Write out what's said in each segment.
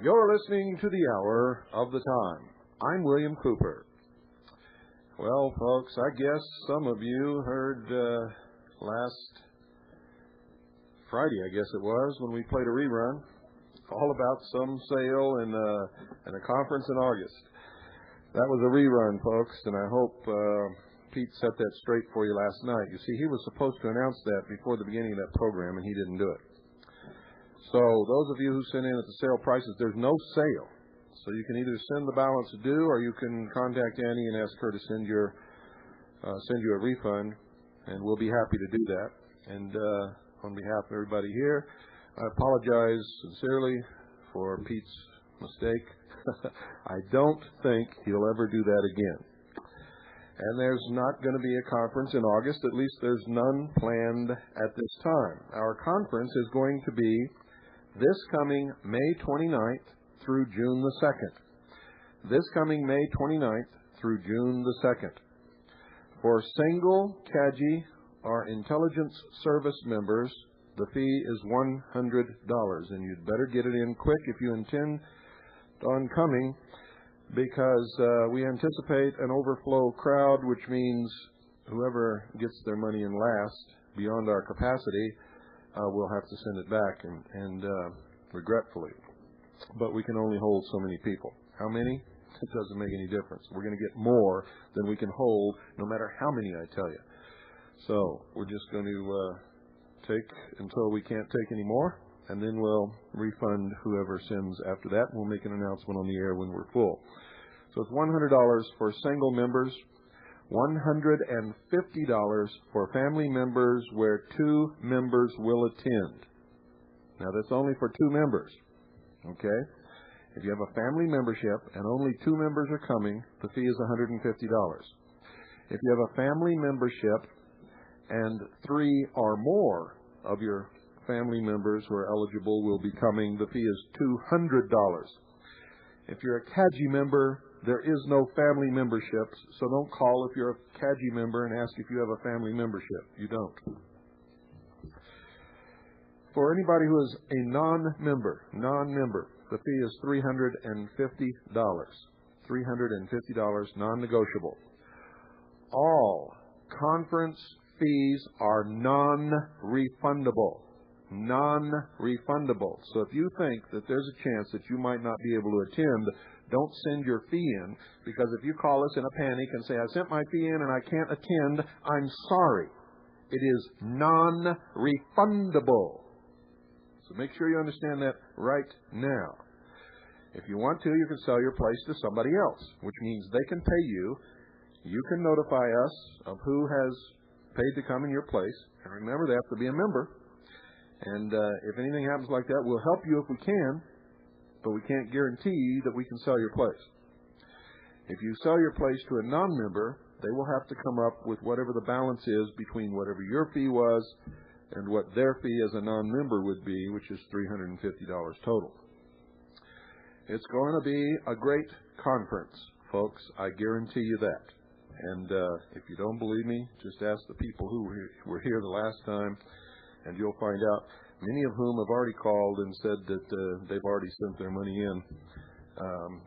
You're listening to the Hour of the Time. I'm William Cooper. Well, folks, I guess some of you heard last Friday, I guess it was, when we played a rerun, all about some sale and a conference in August. That was a rerun, folks, and I hope Pete set that straight for you last night. You see, he was supposed to announce that before the beginning of that program, and he didn't do it. So those of you who sent in at the sale prices, there's no sale. So you can either send the balance due, or you can contact Annie and ask her to send you a refund, and we'll be happy to do that. And on behalf of everybody here, I apologize sincerely for Pete's mistake. I don't think he'll ever do that again. And there's not going to be a conference in August. At least there's none planned at this time. Our conference is going to be this coming May 29th through June the 2nd. This coming May 29th through June the 2nd. For single CAGI or intelligence service members, the fee is $100, and you'd better get it in quick if you intend on coming, because we anticipate an overflow crowd, which means whoever gets their money in last beyond our capacity will have to send it back, and regretfully. But we can only hold so many people. How many? It doesn't make any difference. We're going to get more than we can hold, no matter how many I tell you. So we're just going to take until we can't take any more, and then we'll refund whoever sends after that. We'll make an announcement on the air when we're full. So it's $100 for single members, $150 for family members where 2 members will attend. Now, that's only for 2 members, okay? If you have a family membership and only 2 members are coming, the fee is $150. If you have a family membership and 3 or more of your family members who are eligible will be coming, the fee is $200. If you're a CAGI member, there is no family membership, so don't call if you're a CAGI member and ask if you have a family membership. You don't. For anybody who is a non-member, the fee is $350. $350, non-negotiable. All conference fees are non-refundable. Non-refundable. So if you think that there's a chance that you might not be able to attend, don't send your fee in, because if you call us in a panic and say, I sent my fee in and I can't attend, I'm sorry. It is non-refundable. So make sure you understand that right now. If you want to, you can sell your place to somebody else, which means they can pay you. You can notify us of who has paid to come in your place. And remember, they have to be a member. And if anything happens like that, we'll help you if we can, but we can't guarantee that we can sell your place. If you sell your place to a non-member, they will have to come up with whatever the balance is between whatever your fee was and what their fee as a non-member would be, which is $350 total. It's going to be a great conference, folks. I guarantee you that. And if you don't believe me, just ask the people who were here the last time, and you'll find out, many of whom have already called and said that they've already sent their money in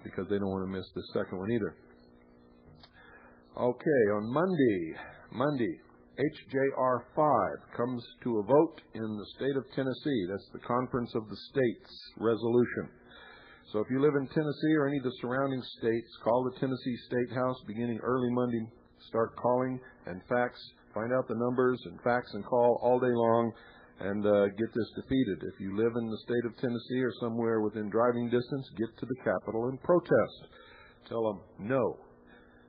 because they don't want to miss the second one either. Okay, on Monday, HJR 5 comes to a vote in the state of Tennessee. That's the Conference of the States resolution. So if you live in Tennessee or any of the surrounding states, call the Tennessee State House beginning early Monday. Start calling and fax. Find out the numbers and fax and call all day long and get this defeated. If you live in the state of Tennessee or somewhere within driving distance, get to the Capitol and protest. Tell them, no,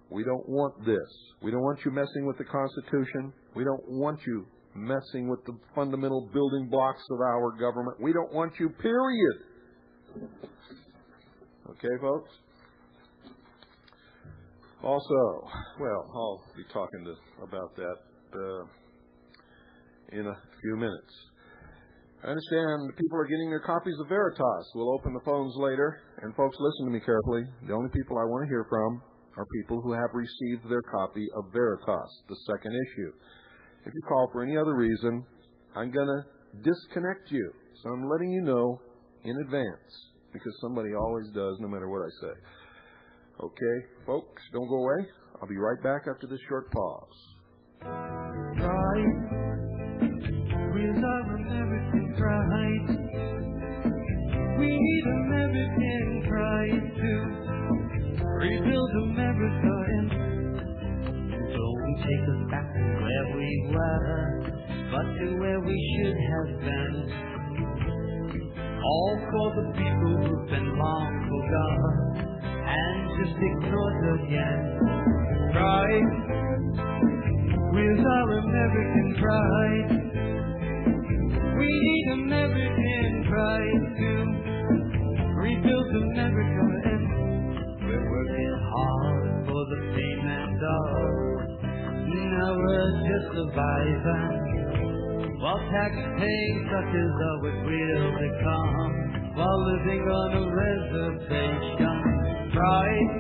we don't want this. We don't want you messing with the Constitution. We don't want you messing with the fundamental building blocks of our government. We don't want you, period. Okay, folks? Also, well, I'll be talking about that in a few minutes. I understand people are getting their copies of Veritas. We'll open the phones later. And folks, listen to me carefully. The only people I want to hear from are people who have received their copy of Veritas, the second issue. If you call for any other reason, I'm going to disconnect you. So I'm letting you know in advance, because somebody always does, no matter what I say. Okay, folks, don't go away. I'll be right back after this short pause. Pride, with our American pride. We need American pride to rebuild America and don't take us back to where we were, but to where we should have been. All for the people who've been long forgotten and just ignored again. Pride, with our American pride. We need American pride to rebuild America, and we're working hard for the payment of. Now we're just surviving, while tax-paying suckers are what we'll become, while living on a reservation. Pride,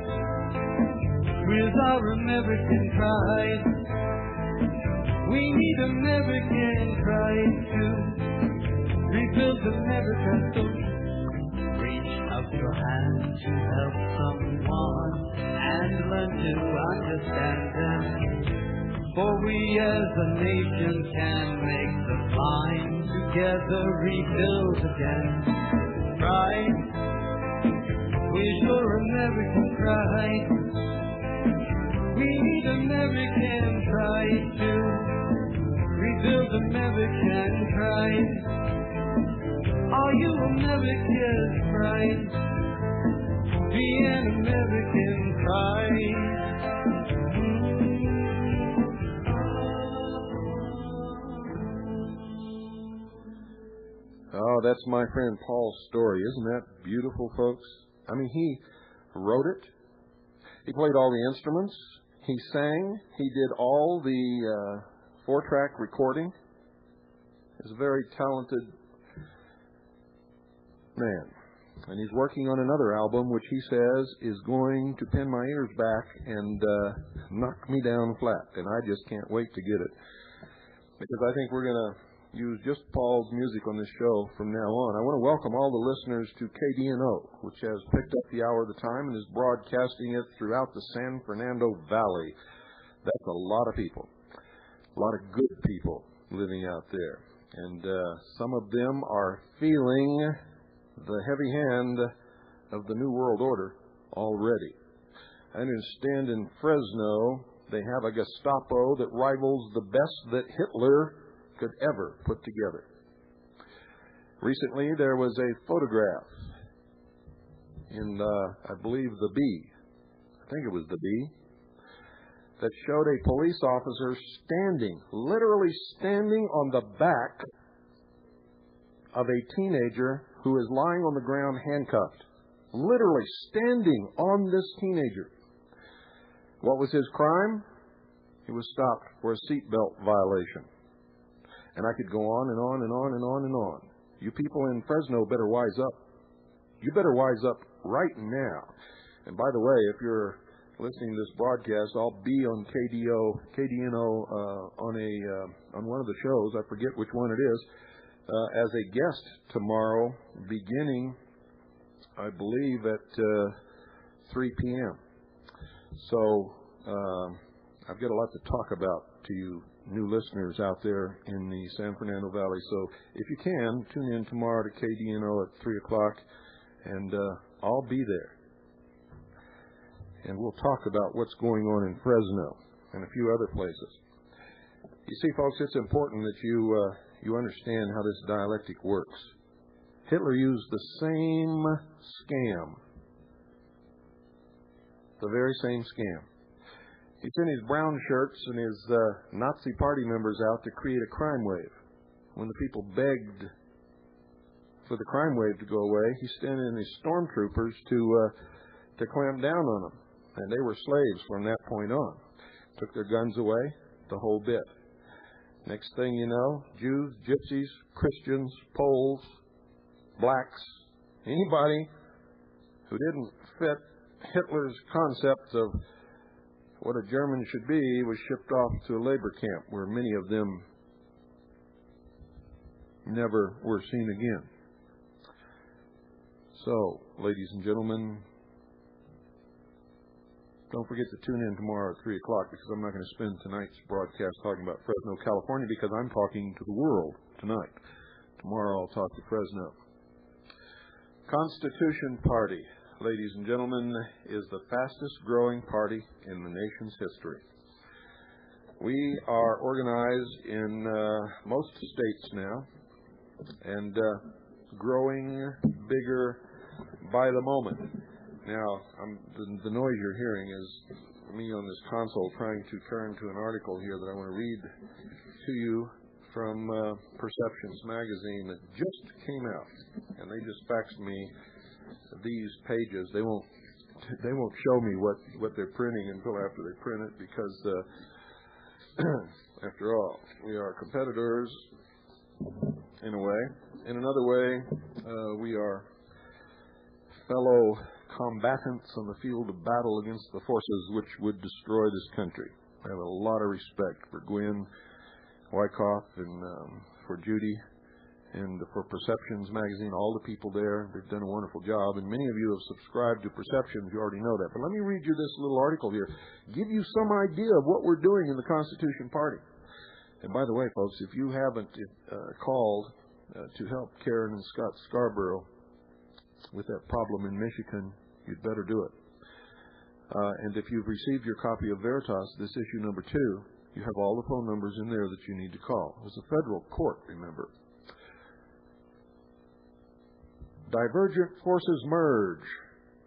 with our American pride. We need American pride to rebuild America. So reach out your hand to help someone and learn to understand them. For we as a nation can make the climb, together rebuild again. Pride, with your American pride. We need American pride to rebuild American pride. Are you American pride? Be an American pride. Oh, that's my friend Paul's story. Isn't that beautiful, folks? I mean, he wrote it. He played all the instruments. He sang. He did all the 4-track recording. He's a very talented man. And he's working on another album, which he says is going to pin my ears back and knock me down flat. And I just can't wait to get it. Because I think we're going to use just Paul's music on this show from now on. I want to welcome all the listeners to KDNO, which has picked up the hour of the time and is broadcasting it throughout the San Fernando Valley. That's a lot of people, a lot of good people living out there. And some of them are feeling the heavy hand of the New World Order already. I understand in Fresno they have a Gestapo that rivals the best that Hitler could ever put together. Recently, there was a photograph in, I believe, the Bee. I think it was the Bee, that showed a police officer standing, literally standing on the back of a teenager who is lying on the ground handcuffed. Literally standing on this teenager. What was his crime? He was stopped for a seatbelt violation. And I could go on and on and on and on and on. You people in Fresno better wise up. You better wise up right now. And by the way, if you're listening to this broadcast, I'll be on KDNO on one of the shows. I forget which one it is. As a guest tomorrow, beginning, I believe, at 3 p.m. So I've got a lot to talk about to you new listeners out there in the San Fernando Valley. So if you can, tune in tomorrow to KDNO at 3 o'clock, and I'll be there. And we'll talk about what's going on in Fresno and a few other places. You see, folks, it's important that you understand how this dialectic works. Hitler used the same scam, the very same scam. He sent his brown shirts and his Nazi party members out to create a crime wave. When the people begged for the crime wave to go away, he sent in his stormtroopers to clamp down on them. And they were slaves from that point on. Took their guns away, the whole bit. Next thing you know, Jews, Gypsies, Christians, Poles, blacks, anybody who didn't fit Hitler's concept of what a German should be was shipped off to a labor camp where many of them never were seen again. So, ladies and gentlemen, don't forget to tune in tomorrow at 3 o'clock, because I'm not going to spend tonight's broadcast talking about Fresno, California, because I'm talking to the world tonight. Tomorrow I'll talk to Fresno. Constitution Party, ladies and gentlemen, is the fastest growing party in the nation's history. We are organized in most states now, and growing bigger by the moment. Now, the noise you're hearing is me on this console trying to turn to an article here that I want to read to you from Perceptions magazine that just came out, and they just faxed me these pages. They won't show me what they're printing until after they print it, because after all, we are competitors in a way. In another way, we are fellow combatants on the field of battle against the forces which would destroy this country. I have a lot of respect for Gwen Wyckoff and for Judy and for Perceptions magazine, all the people there. They've done a wonderful job, and many of you have subscribed to Perceptions. You already know that. But let me read you this little article here, give you some idea of what we're doing in the Constitution Party. And by the way, folks, if you haven't called to help Karen and Scott Scarborough with that problem in Michigan, you'd better do it. And if you've received your copy of Veritas, this issue number 2, you have all the phone numbers in there that you need to call. It was a federal court, remember. Divergent Forces Merge,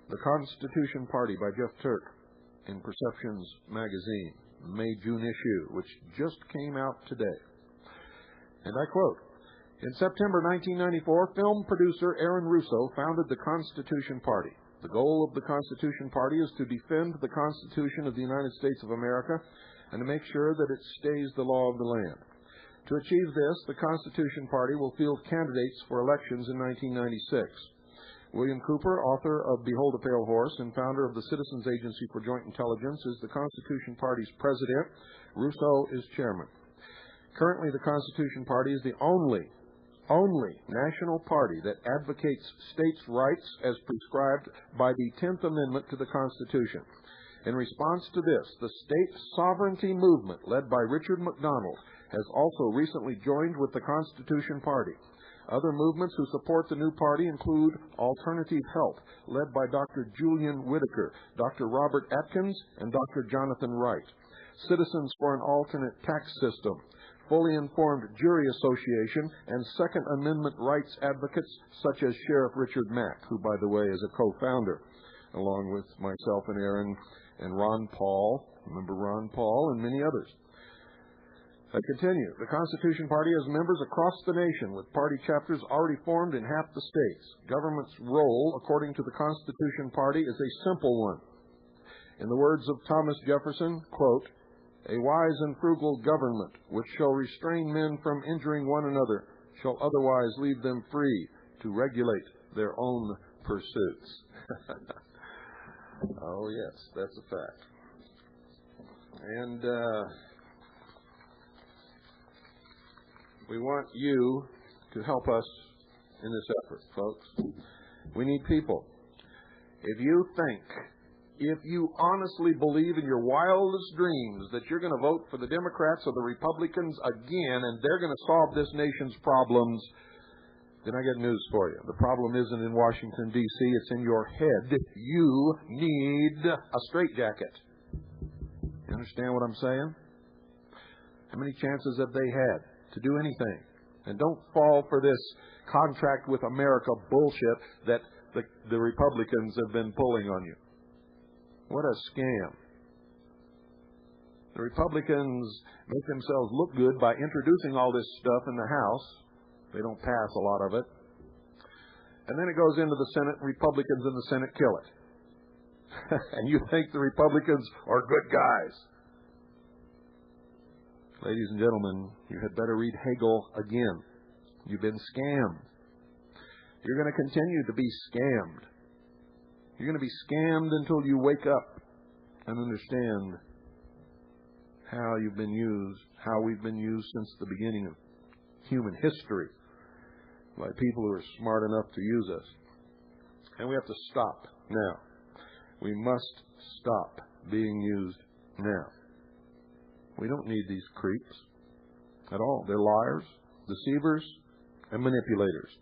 The Constitution Party by Jeff Turk in Perceptions magazine, May-June issue, which just came out today. And I quote, "In September 1994, film producer Aaron Russo founded the Constitution Party. The goal of the Constitution Party is to defend the Constitution of the United States of America and to make sure that it stays the law of the land. To achieve this, the Constitution Party will field candidates for elections in 1996. William Cooper, author of Behold a Pale Horse and founder of the Citizens Agency for Joint Intelligence, is the Constitution Party's president. Russo is chairman. Currently, the Constitution Party is the only national party that advocates states' rights as prescribed by the 10th Amendment to the Constitution. In response to this, the state sovereignty movement, led by Richard McDonald, has also recently joined with the Constitution Party. Other movements who support the new party include Alternative Health, led by Dr. Julian Whitaker, Dr. Robert Atkins, and Dr. Jonathan Wright. Citizens for an Alternate Tax System, Fully Informed Jury Association, and Second Amendment rights advocates such as Sheriff Richard Mack, who, by the way, is a co-founder, along with myself and Aaron and Ron Paul. Remember Ron Paul and many others. I continue. The Constitution Party has members across the nation, with party chapters already formed in half the states. Government's role, according to the Constitution Party, is a simple one. In the words of Thomas Jefferson, quote, "A wise and frugal government, which shall restrain men from injuring one another, shall otherwise leave them free to regulate their own pursuits." Oh, yes, that's a fact. And we want you to help us in this effort, folks. We need people. If you honestly believe in your wildest dreams that you're going to vote for the Democrats or the Republicans again and they're going to solve this nation's problems, then I got news for you. The problem isn't in Washington, D.C., it's in your head. You need a straitjacket. You understand what I'm saying? How many chances have they had to do anything? And don't fall for this contract with America bullshit that the Republicans have been pulling on you. What a scam. The Republicans make themselves look good by introducing all this stuff in the House. They don't pass a lot of it. And then it goes into the Senate, Republicans in the Senate kill it. And you think the Republicans are good guys. Ladies and gentlemen, you had better read Hegel again. You've been scammed. You're going to continue to be scammed. You're going to be scammed until you wake up and understand how you've been used, how we've been used since the beginning of human history. by people who are smart enough to use us. And we have to stop now. We must stop being used now. We don't need these creeps at all. They're liars, deceivers, and manipulators.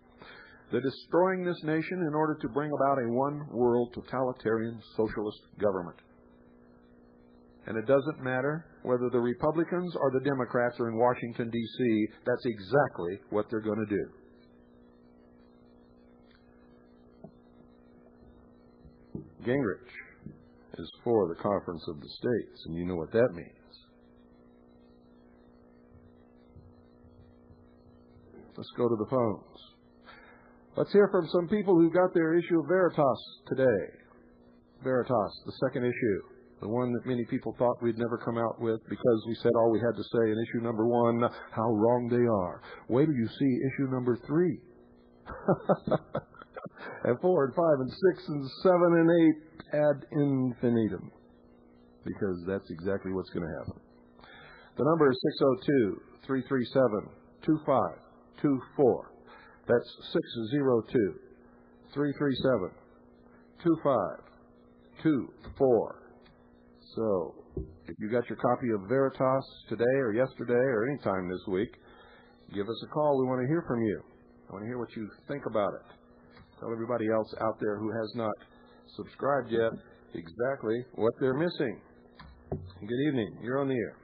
They're destroying this nation in order to bring about a one-world totalitarian socialist government. And it doesn't matter whether the Republicans or the Democrats are in Washington, D.C., that's exactly what they're going to do. Gingrich is for the Conference of the States, and you know what that means. Let's go to the phones. Let's hear from some people who got their issue of Veritas today. Veritas, the second issue, the one that many people thought we'd never come out with because we said all we had to say in issue number 1, how wrong they are. Wait till you see issue number 3. And 4 and 5 and 6 and 7 and 8 ad infinitum. Because that's exactly what's going to happen. The number is 602-337-2524. That's 602-337-2524. So, if you got your copy of Veritas today or yesterday or any time this week, give us a call. We want to hear from you. I want to hear what you think about it. Tell everybody else out there who has not subscribed yet exactly what they're missing. Good evening. You're on the air.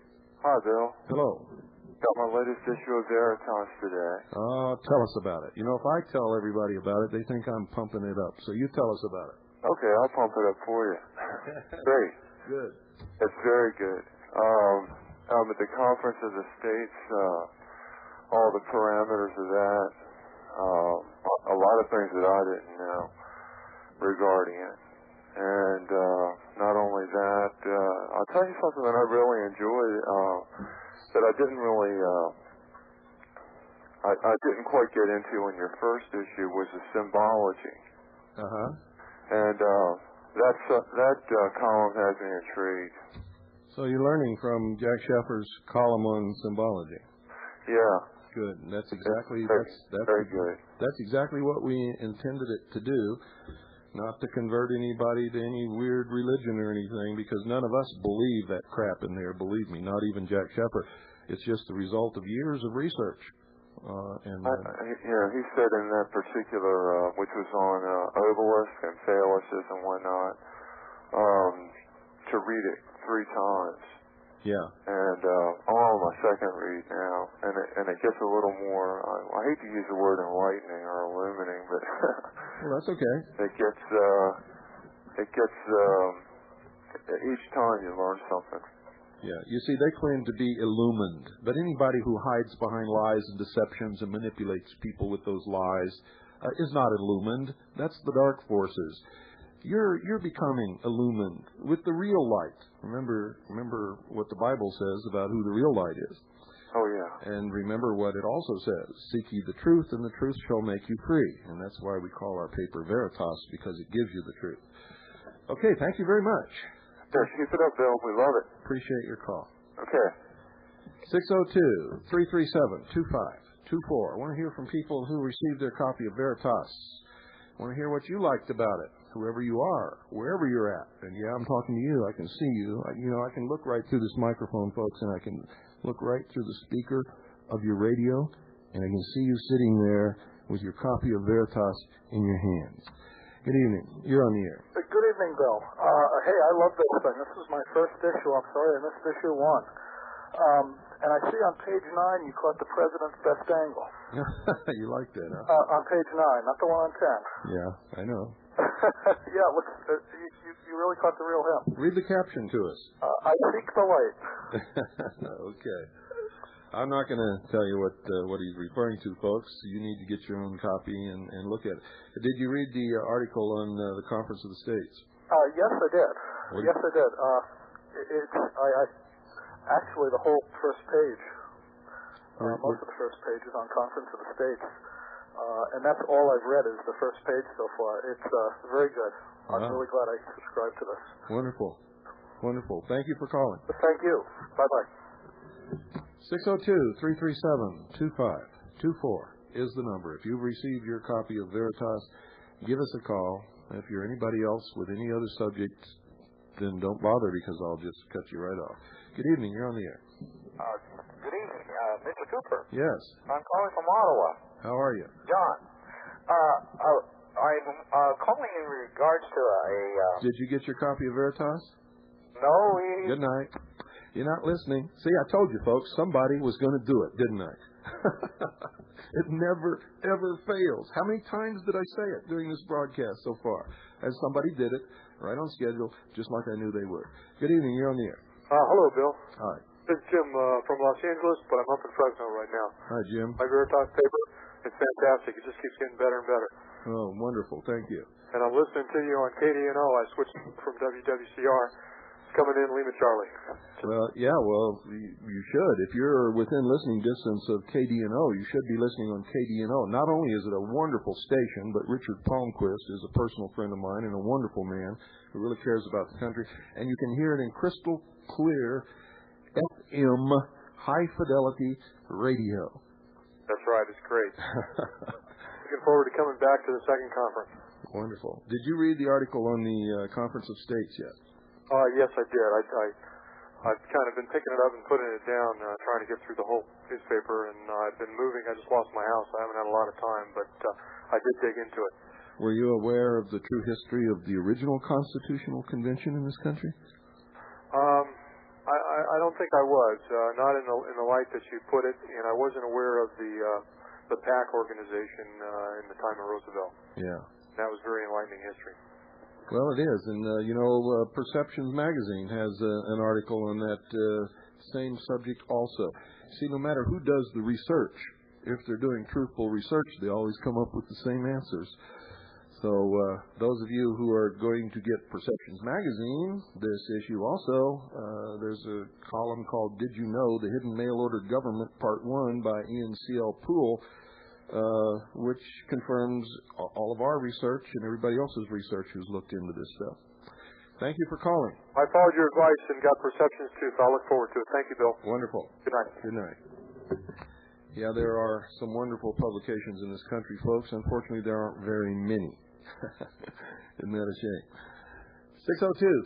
Hi, Bill. Hello. Got my latest issue of Veritas today. Oh, tell us about it. You know, if I tell everybody about it, they think I'm pumping it up. So you tell us about it. Okay, I'll pump it up for you. Great. Good. It's very good. At the Conference of the States, all the parameters of that, a lot of things that I didn't know regarding it. And not only that, I'll tell you something that I really enjoyed that I didn't really, I didn't quite get into in your first issue was the symbology. Uh-huh. And that column has me intrigued. So you're learning from Jack Sheffer's column on symbology. Yeah. Good. That's exactly that's very good. That's exactly what we intended it to do. Not to convert anybody to any weird religion or anything, because none of us believe that crap in there, believe me, not even Jack Sheffer. It's just the result of years of research. He said in that particular, which was on obelisk and phalluses and whatnot, to read it 3 times. Yeah. And I'm on my second read now, and it gets a little more. I hate to use the word enlightening or illuminating, but well, that's okay. It gets each time you learn something. Yeah. You see, they claim to be illumined, but anybody who hides behind lies and deceptions and manipulates people with those lies is not illumined. That's the dark forces. You're becoming illumined with the real light. Remember what the Bible says about who the real light is. Oh, yeah. And remember what it also says. Seek ye the truth, and the truth shall make you free. And that's why we call our paper Veritas, because it gives you the truth. Okay, thank you very much. Yeah, keep it up, Bill. We love it. Appreciate your call. Okay. 602-337-2524. I want to hear from people who received their copy of Veritas. I want to hear what you liked about it, whoever you are, wherever you're at. And yeah, I'm talking to you. I can see you. I can look right through this microphone, folks, and I can look right through the speaker of your radio, and I can see you sitting there with your copy of Veritas in your hands. Good evening. You're on the air. Good evening, Bill. Hey, I love this thing. This is my first issue. I'm sorry I missed issue 1. And I see on page 9 you caught the president's best angle. You like that, huh? On page 9, not the one on 10. Yeah, I know. Yeah, you really caught the real him. Read the caption to us. I seek the light. Okay. I'm not going to tell you what he's referring to, folks. You need to get your own copy and look at it. Did you read the article on the Conference of the States? Yes, I did. Yes, I did. Actually, the whole first page, most of the first page is on Conference of the States. And that's all I've read is the first page so far. It's very good. I'm really glad I subscribed to this. Wonderful. Wonderful. Thank you for calling. Thank you. Bye-bye. 602-337-2524 is the number. If you've received your copy of Veritas, give us a call. If you're anybody else with any other subject, then don't bother because I'll just cut you right off. Good evening. You're on the air. Good evening, Mr. Cooper. Yes. I'm calling from Ottawa. How are you? John, I'm calling in regards to Did you get your copy of Veritas? No, Good night. You're not listening. See, I told you, folks, somebody was going to do it, didn't I? It never, ever fails. How many times did I say it during this broadcast so far? And somebody did it right on schedule, just like I knew they would. Good evening. You're on the air. Hello, Bill. Hi. This is Jim from Los Angeles, but I'm up in Fresno right now. Hi, Jim. My Veritas paper, it's fantastic. It just keeps getting better and better. Oh, wonderful. Thank you. And I'm listening to you on KDNO. I switched from WWCR. It's coming in Lima Charlie. Well, yeah, you should. If you're within listening distance of KDNO, you should be listening on KDNO. Not only is it a wonderful station, but Richard Palmquist is a personal friend of mine and a wonderful man who really cares about the country. And you can hear it in crystal clear FM high-fidelity radio. That's right. It's great. Looking forward to coming back to the second conference. Wonderful. Did you read the article on the Conference of States yet? Yes, I did. I've kind of been picking it up and putting it down, trying to get through the whole newspaper, and I've been moving. I just lost my house. I haven't had a lot of time, but I did dig into it. Were you aware of the true history of the original Constitutional Convention in this country? I don't think I was, not in the light that you put it, and I wasn't aware of the PAC organization in the time of Roosevelt. Yeah. That was very enlightening history. Well, it is, and Perceptions Magazine has an article on that same subject also. See, no matter who does the research, if they're doing truthful research, they always come up with the same answers. So those of you who are going to get Perceptions Magazine, this issue also, there's a column called Did You Know? The Hidden Mail-Order Government, Part 1 by Ian C.L. Poole, which confirms all of our research and everybody else's research who's looked into this stuff. Thank you for calling. I followed your advice and got Perceptions too, so I'll look forward to it. Thank you, Bill. Wonderful. Good night. Good night. Yeah, there are some wonderful publications in this country, folks. Unfortunately, there aren't very many. Isn't that a shame?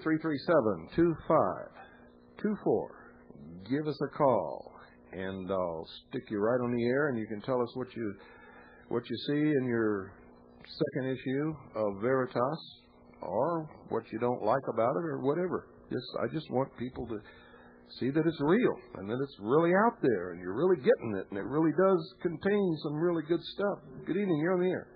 602-337-2524. Give us a call, and I'll stick you right on the air, and you can tell us what you see in your second issue of Veritas, or what you don't like about it, or whatever. I just want people to see that it's real, and that it's really out there, and you're really getting it, and it really does contain some really good stuff. Good evening. You're on the air.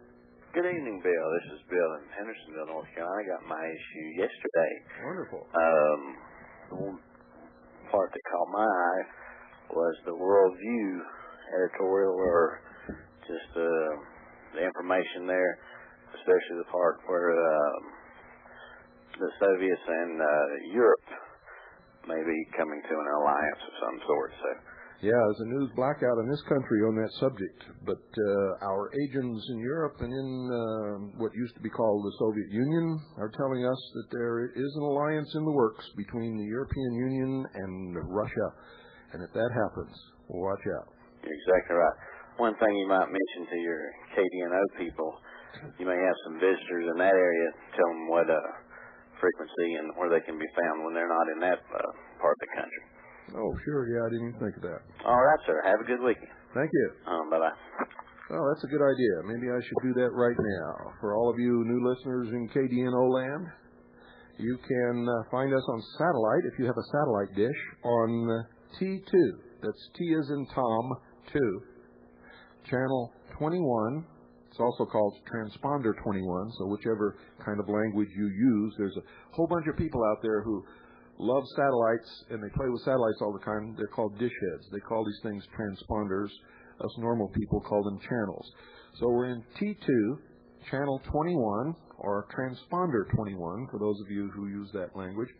Good evening, Bill. This is Bill in Hendersonville, North Carolina. I got my issue yesterday. Wonderful. The one part that caught my eye was the worldview editorial, or just the information there, especially the part where the Soviets and Europe may be coming to an alliance of some sort. So. Yeah, there's a news blackout in this country on that subject, but our agents in Europe and in what used to be called the Soviet Union are telling us that there is an alliance in the works between the European Union and Russia, and if that happens, watch out. You're exactly right. One thing you might mention to your KDNO people, you may have some visitors in that area, tell them what frequency and where they can be found when they're not in that part of the country. Oh, sure. Yeah, I didn't even think of that. All right, sir. Have a good weekend. Thank you. Bye-bye. Well, that's a good idea. Maybe I should do that right now. For all of you new listeners in KDNO land, you can find us on satellite, if you have a satellite dish, on T2. That's T as in Tom, 2. Channel 21. It's also called Transponder 21, so whichever kind of language you use, there's a whole bunch of people out there who love satellites, and they play with satellites all the time. They're called dish heads. They call these things transponders. Us normal people call them channels. So we're in T2, channel 21, or transponder 21, for those of you who use that language.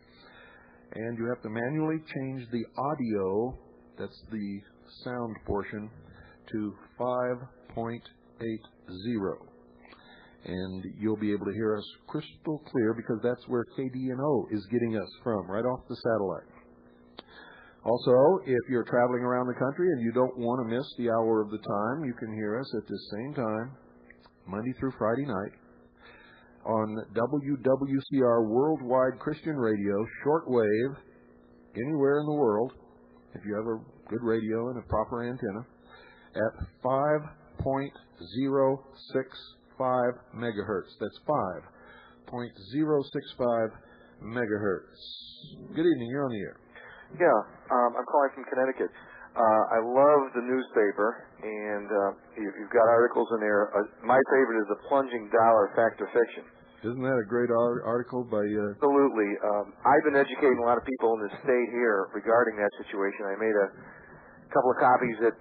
And you have to manually change the audio, that's the sound portion, to 5.80. And you'll be able to hear us crystal clear, because that's where KDNO is getting us from, right off the satellite. Also, if you're traveling around the country and you don't want to miss the hour of the time, you can hear us at the same time, Monday through Friday night, on WWCR Worldwide Christian Radio, shortwave, anywhere in the world, if you have a good radio and a proper antenna, at 5.065 megahertz. That's 5.065 megahertz. Good evening, you're on the air. Yeah, I'm calling from Connecticut. I love the newspaper, and you've got articles in there. My favorite is the plunging dollar fact or fiction. Isn't that a great article by... Absolutely. I've been educating a lot of people in the state here regarding that situation. I made a couple of copies that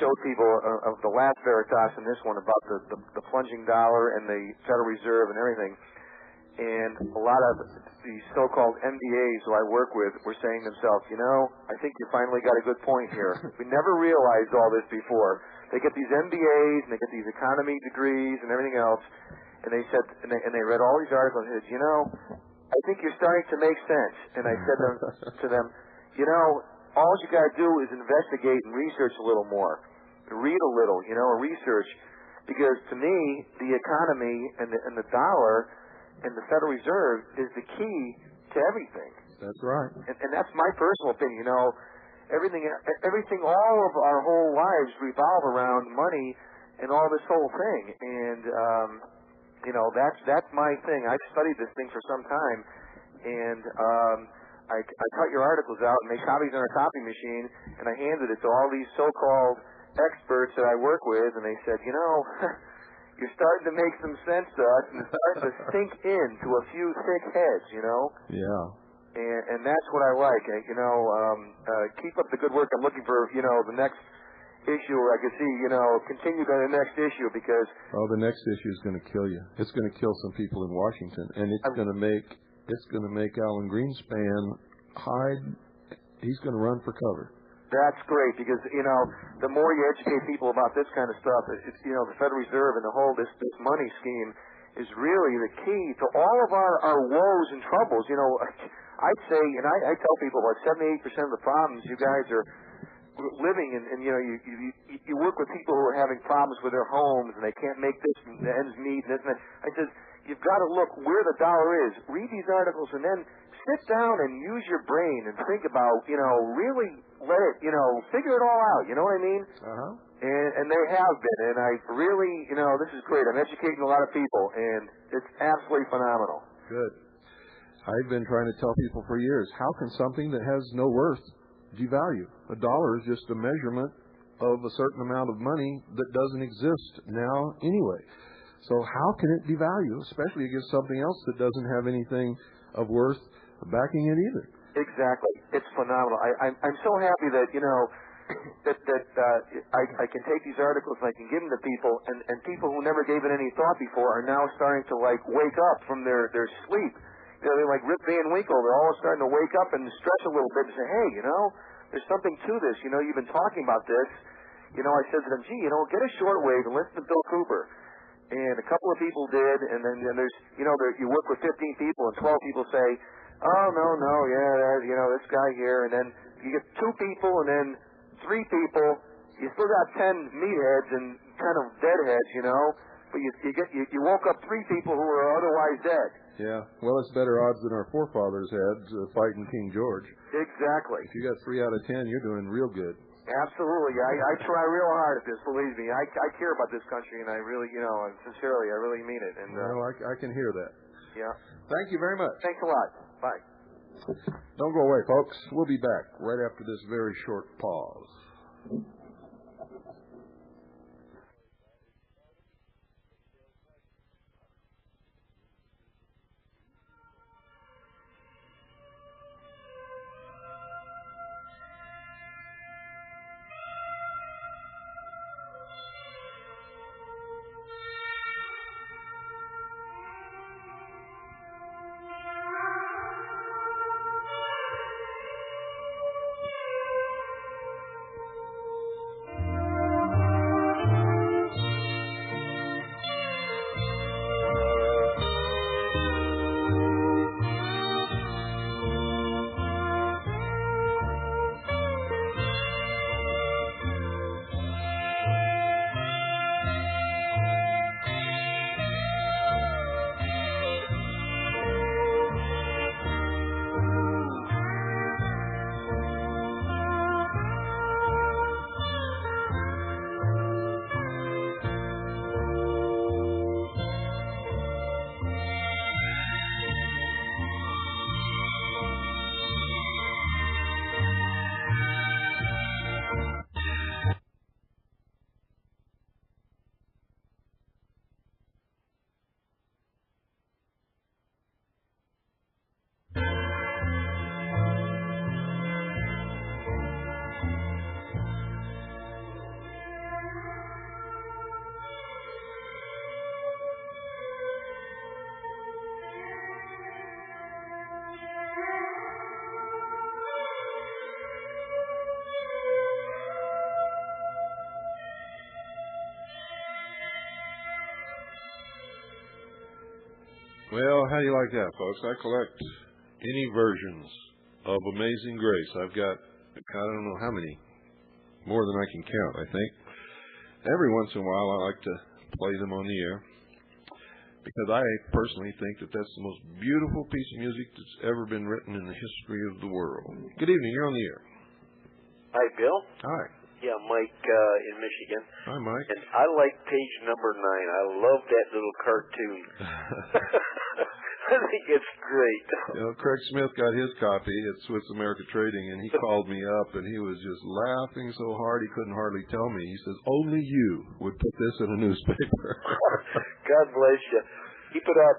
showed people of the last Veritas and this one about the plunging dollar and the Federal Reserve and everything. And a lot of the so-called MBAs who I work with were saying to themselves, you know, I think you finally got a good point here. We never realized all this before. They get these MBAs and they get these economy degrees and everything else. And they said, and they read all these articles and said, you know, I think you're starting to make sense. And I said to them, you know, all you got to do is investigate and research a little more, read a little, you know, research, because to me, the economy and the dollar and the Federal Reserve is the key to everything. That's right. And that's my personal opinion. You know, everything, all of our whole lives revolve around money and all this whole thing. And you know, that's my thing. I've studied this thing for some time, and I cut your articles out and made copies on a copy machine, and I handed it to all these so-called experts that I work with, and they said, you know, you're starting to make some sense to us, and it's starting to sink into a few thick heads, you know? Yeah. And that's what I like. You know, keep up the good work. I'm looking for, you know, the next issue where I can see, you know, continue to the next issue, because... Oh, the next issue is going to kill you. It's going to kill some people in Washington, and it's going to make Alan Greenspan hide. He's going to run for cover. That's great, because, you know, the more you educate people about this kind of stuff, it's, you know, the Federal Reserve and the whole this money scheme is really the key to all of our woes and troubles. You know, I'd say, and I tell people, about 78% of the problems you guys are living in, and you know, you work with people who are having problems with their homes and they can't make this and the ends meet and this and that. I said, you've got to look where the dollar is. Read these articles and then sit down and use your brain and think about, you know, really let it, you know, figure it all out. You know what I mean? Uh-huh. And they have been, and I really, you know, this is great. I'm educating a lot of people, and it's absolutely phenomenal. Good. I've been trying to tell people for years, how can something that has no worth devalue? A dollar is just a measurement of a certain amount of money that doesn't exist now anyway. So how can it devalue, especially against something else that doesn't have anything of worth backing it either? Exactly. It's phenomenal. I'm so happy that, you know, that I can take these articles and I can give them to people, and people who never gave it any thought before are now starting to, like, wake up from their sleep. You know, they're like Rip Van Winkle. They're all starting to wake up and stretch a little bit and say, hey, you know, there's something to this. You know, you've been talking about this. You know, I said to them, gee, you know, get a shortwave and listen to Bill Cooper. And a couple of people did, and then there's, you know, you work with 15 people, and 12 people say, oh, no, yeah, you know, this guy here. And then you get 2 people, and then 3 people. You still got 10 meatheads and kind of deadheads, you know. But you woke up 3 people who were otherwise dead. Yeah, well, it's better odds than our forefathers had fighting King George. Exactly. If you got 3 out of 10, you're doing real good. Absolutely. I try real hard at this, believe me. I care about this country, and I really, you know, and sincerely, I really mean it. And well, I can hear that. Yeah. Thank you very much. Thanks a lot. Bye. Don't go away, folks. We'll be back right after this very short pause. Well, how do you like that, folks? I collect any versions of Amazing Grace. I've got, I don't know how many, more than I can count, I think. Every once in a while, I like to play them on the air because I personally think that that's the most beautiful piece of music that's ever been written in the history of the world. Good evening. You're on the air. Hi, Bill. Hi. Yeah, Mike in Michigan. Hi, Mike. And I like page number 9. I love that little cartoon. I think it's great. You know, Craig Smith got his copy at Swiss America Trading, and he called me up, and he was just laughing so hard he couldn't hardly tell me. He says, only you would put this in a newspaper. God bless you. Keep it up,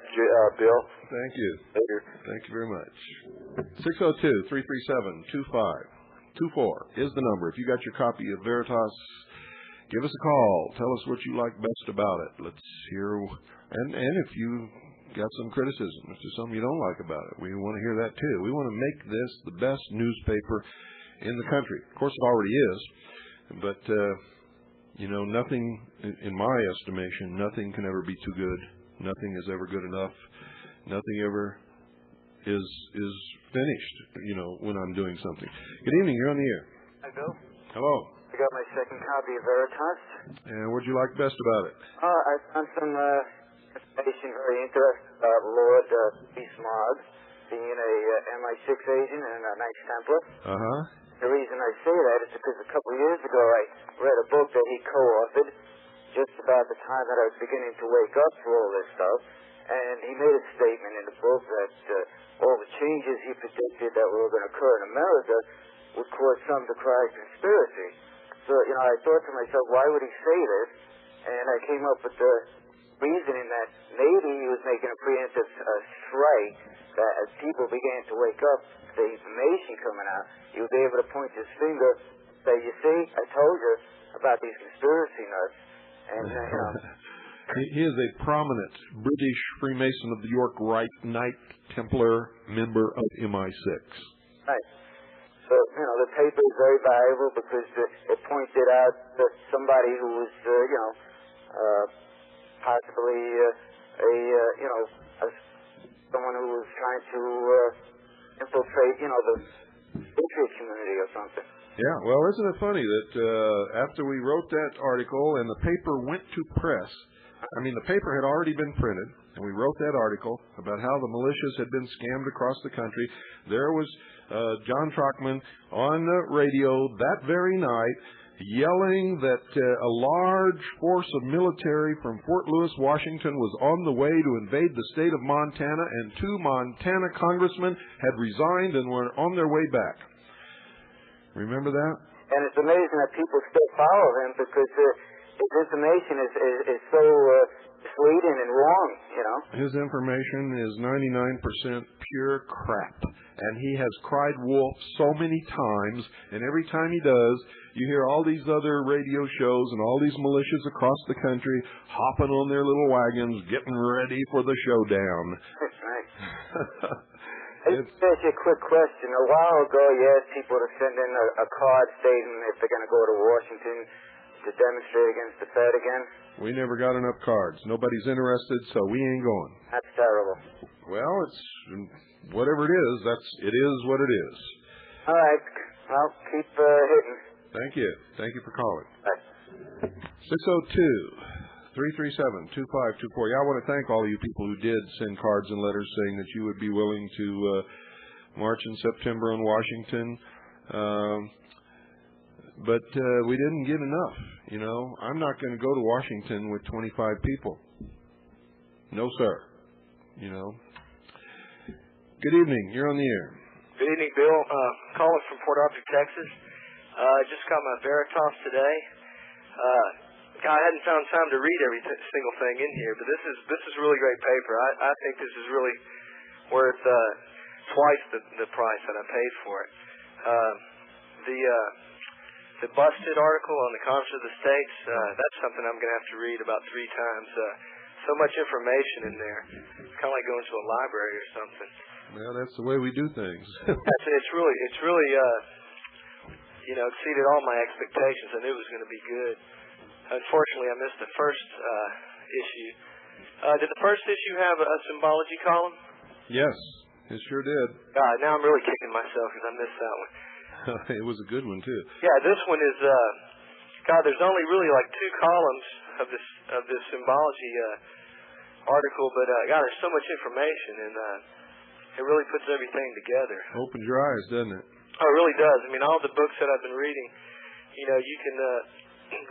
Bill. Thank you. Later. Thank you very much. 602-337-2524 is the number. If you got your copy of Veritas, give us a call. Tell us what you like best about it. Let's hear, and if you got some criticism, if there's something you don't like about it, we want to hear that too. We want to make this the best newspaper in the country. Of course, it already is, but you know, nothing, in my estimation, nothing can ever be too good. Nothing is ever good enough. Nothing ever is finished, you know, when I'm doing something. Good evening. You're on the air. Hi, Bill. Hello. I got my second copy of Veritas. And what do you like best about it? I found some information very interesting about Lord Bismarck being a MI6 agent and a Knights Templar. Uh-huh. The reason I say that is because a couple of years ago I read a book that he co-authored just about the time that I was beginning to wake up to all this stuff. And he made a statement in the book that all the changes he predicted that were going to occur in America would cause some to cry conspiracy. So, you know, I thought to myself, why would he say this? And I came up with the reasoning that maybe he was making a preemptive strike, that as people began to wake up to the information coming out, he would be able to point his finger and say, you see, I told you about these conspiracy nuts. And, you know... He is a prominent British Freemason of the York Rite Knight Templar member of MI6. Right. So, you know, the paper is very valuable because it pointed out that somebody who was, you know, possibly someone who was trying to infiltrate, you know, the patriot community or something. Yeah, well, isn't it funny that after we wrote that article and the paper went to press, I mean, the paper had already been printed, and we wrote that article about how the militias had been scammed across the country. There was John Trockman on the radio that very night yelling that a large force of military from Fort Lewis, Washington was on the way to invade the state of Montana, and 2 Montana congressmen had resigned and were on their way back. Remember that? And it's amazing that people still follow him because his information is so misleading and wrong, you know. His information is 99% pure crap. And he has cried wolf so many times, and every time he does, you hear all these other radio shows and all these militias across the country hopping on their little wagons, getting ready for the showdown. That's right. Let me ask you a quick question. A while ago, you asked people to send in a card stating if they're going to go to Washington to demonstrate against the Fed again. We never got enough cards. Nobody's interested, so we ain't going. That's terrible. Well, it's whatever it is. It is what it is. All right. Well, keep hitting. Thank you. Thank you for calling. Bye. 602-337-2524. Yeah, I want to thank all of you people who did send cards and letters saying that you would be willing to march in September in Washington. But we didn't get enough, you know. I'm not going to go to Washington with 25 people. No, sir. You know. Good evening. You're on the air. Good evening, Bill. Calling from Port Arthur, Texas. Just got my Veritas today. I hadn't found time to read every single thing in here, but this is really great paper. I think this is really worth twice the price that I paid for it. The busted article on the Conference of the States, that's something I'm going to have to read about 3 times. So much information in there. It's kind of like going to a library or something. Well, that's the way we do things. It's really exceeded all my expectations. I knew it was going to be good. Unfortunately, I missed the first issue, Did the first issue have a symbology column? Yes, it sure did. Now I'm really kicking myself because I missed that one. It was a good one, too. Yeah, this one is, there's only really like 2 columns of this symbology article, but there's so much information, and it really puts everything together. Opens your eyes, doesn't it? Oh, it really does. I mean, all the books that I've been reading, you can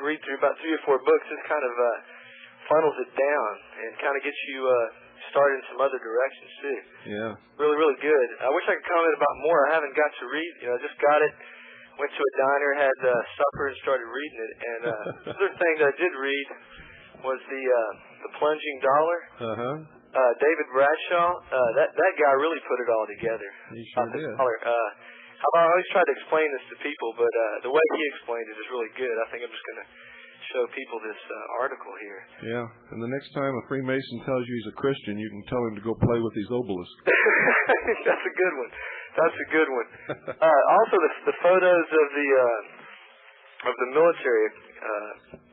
read through about 3 or 4 books. This kind of funnels it down and kind of gets you started in some other directions, too. Yeah. Really, really good. I wish I could comment about more. I haven't got to read. I just got it, went to a diner, had supper, and started reading it. And the other thing that I did read was the Plunging Dollar. David Bradshaw. That guy really put it all together. He sure did. I always try to explain this to people, but the way he explained it is really good. I think I'm just going to show people this article here. Yeah, and the next time a Freemason tells you he's a Christian, you can tell him to go play with these obelisks. That's a good one. That's a good one. Also, the photos of the military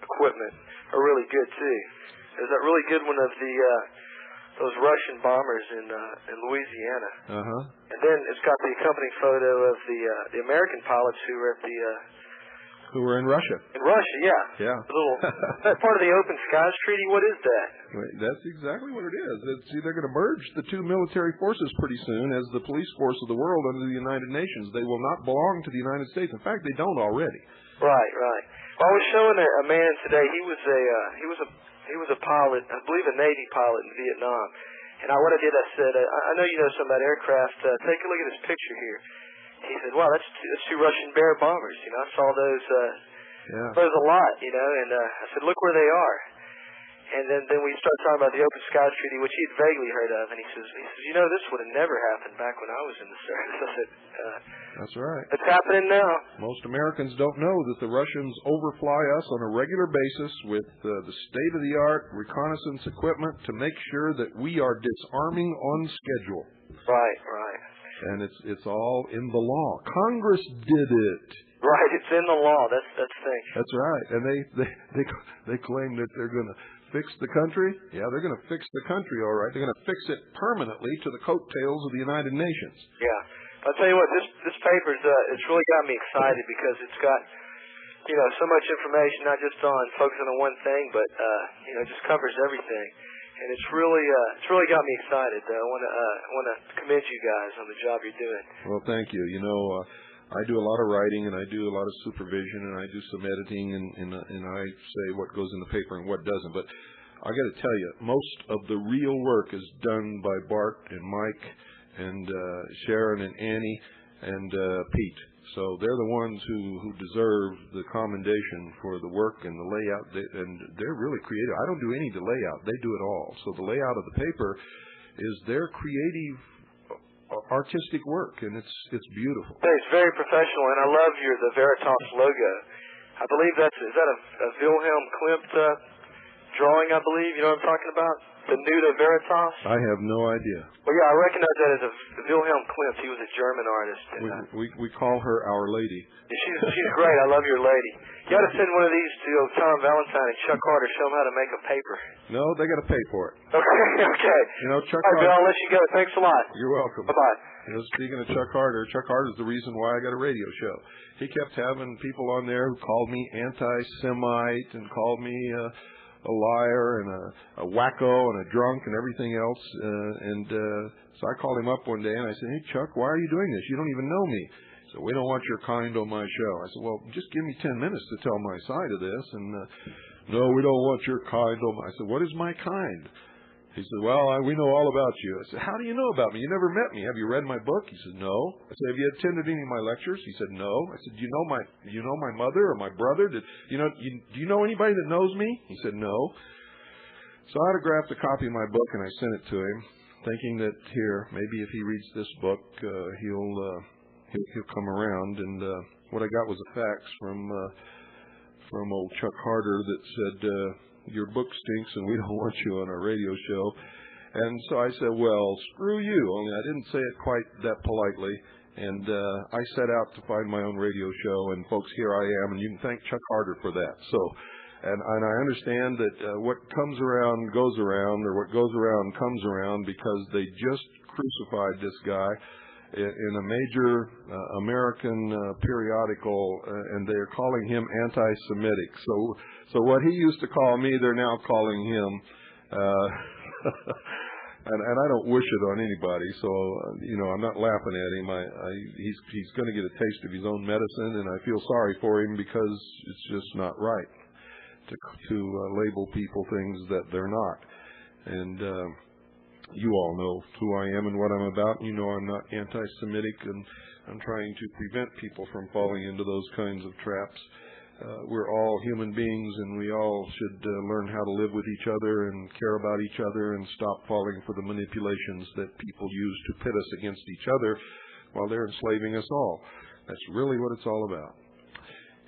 equipment are really good too. There's that really good one of those Russian bombers in Louisiana. And then it's got the accompanying photo of the American pilots who were at who were in Russia. In Russia, yeah. Yeah. That part of the Open Skies Treaty. What is that? That's exactly what it is. They're going to merge the 2 military forces pretty soon as the police force of the world under the United Nations. They will not belong to the United States. In fact, they don't already. Right. Well, I was showing a man today. He was a pilot, I believe a Navy pilot in Vietnam. And what I did, I said, I know you know something about aircraft. Take a look at this picture here. He said, wow, that's 2 Russian Bear bombers. I saw those a lot, and I said, look where they are. And then we started talking about the Open Skies Treaty, which he'd vaguely heard of, and he says, this would have never happened back when I was in the service. I said, that's right. It's happening now. Most Americans don't know that the Russians overfly us on a regular basis with the state-of-the-art reconnaissance equipment to make sure that we are disarming on schedule. Right. And it's all in the law. Congress did it. Right, it's in the law. That's the thing. That's right. And they claim that they're going to fix the country. Yeah, they're going to fix the country, all right. They're going to fix it permanently to the coattails of the United Nations. Yeah. I'll tell you what, this paper's it's really got me excited because it's got so much information, not just on focusing on one thing, but it just covers everything. And it's really got me excited. I want to commend you guys on the job you're doing. Well, thank you. I do a lot of writing and I do a lot of supervision and I do some editing and I say what goes in the paper and what doesn't. But I got to tell you, most of the real work is done by Bart and Mike and Sharon and Annie and Pete. So they're the ones who deserve the commendation for the work and the layout, and they're really creative. I don't do any of the layout; they do it all. So the layout of the paper is their creative, artistic work, and it's beautiful. It's very professional, and I love the Veritas logo. I believe is that a Wilhelm Klimt drawing? I believe you know what I'm talking about. The Nuda Veritas? I have no idea. Well, yeah, I recognize that as a Wilhelm Klimt. He was a German artist. And, we call her Our Lady. She's great. I love your lady. You got to send one of these to Tom Valentine and Chuck Carter. Show them how to make a paper. No, they got to pay for it. Okay. Chuck All right, Carter. I'll let you go. Thanks a lot. You're welcome. Bye-bye. Speaking of Chuck Carter's the reason why I got a radio show. He kept having people on there who called me anti-Semite and called me a liar and a wacko and a drunk and everything else. So I called him up one day and I said, hey, Chuck, why are you doing this? You don't even know me. He said, we don't want your kind on my show. I said, well, just give me 10 minutes to tell my side of this. And no, we don't want your kind on my... I said, what is my kind? He said, well, we know all about you. I said, how do you know about me? You never met me. Have you read my book? He said, no. I said, have you attended any of my lectures? He said, no. I said, do you know my mother or my brother? Do you know anybody that knows me? He said, no. So I autographed a copy of my book and I sent it to him, thinking that here, maybe if he reads this book, he'll come around. And what I got was a fax from old Chuck Carter that said, your book stinks and we don't want you on our radio show. And so I said, well, screw you. Only I didn't say it quite that politely. And I set out to find my own radio show. And folks, here I am. And you can thank Chuck Carter for that. So And I understand that what comes around goes around, or what goes around comes around, because they just crucified this guy in a major American periodical, and they're calling him anti-Semitic. So what he used to call me, they're now calling him. And I don't wish it on anybody, so I'm not laughing at him. He's going to get a taste of his own medicine, and I feel sorry for him, because it's just not right to label people things that they're not. And you all know who I am and what I'm about. You know I'm not anti-Semitic, and I'm trying to prevent people from falling into those kinds of traps. We're all human beings, and we all should learn how to live with each other and care about each other, and stop falling for the manipulations that people use to pit us against each other while they're enslaving us all. That's really what it's all about.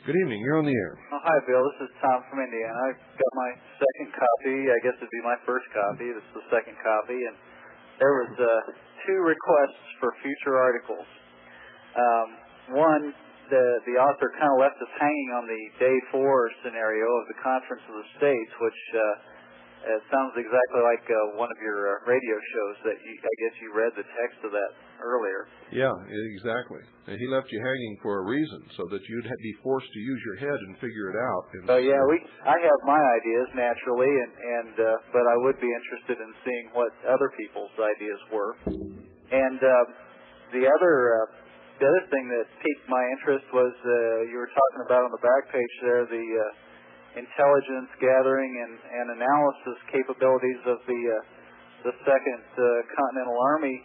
Good evening. You're on the air. Oh, hi, Bill. This is Tom from Indiana. I've got my second copy. I guess it'd be my first copy. This is the second copy. And there was 2 requests for future articles. One, the author kind of left us hanging on the day 4 scenario of the Conference of the States, which it sounds exactly like one of your radio shows that I guess you read the text of that earlier. Yeah, exactly. And he left you hanging for a reason, so that you'd be forced to use your head and figure it out. So yeah, I have my ideas naturally, but I would be interested in seeing what other people's ideas were. And the other thing that piqued my interest was you were talking about on the back page there, the intelligence gathering and analysis capabilities of the Second Continental Army.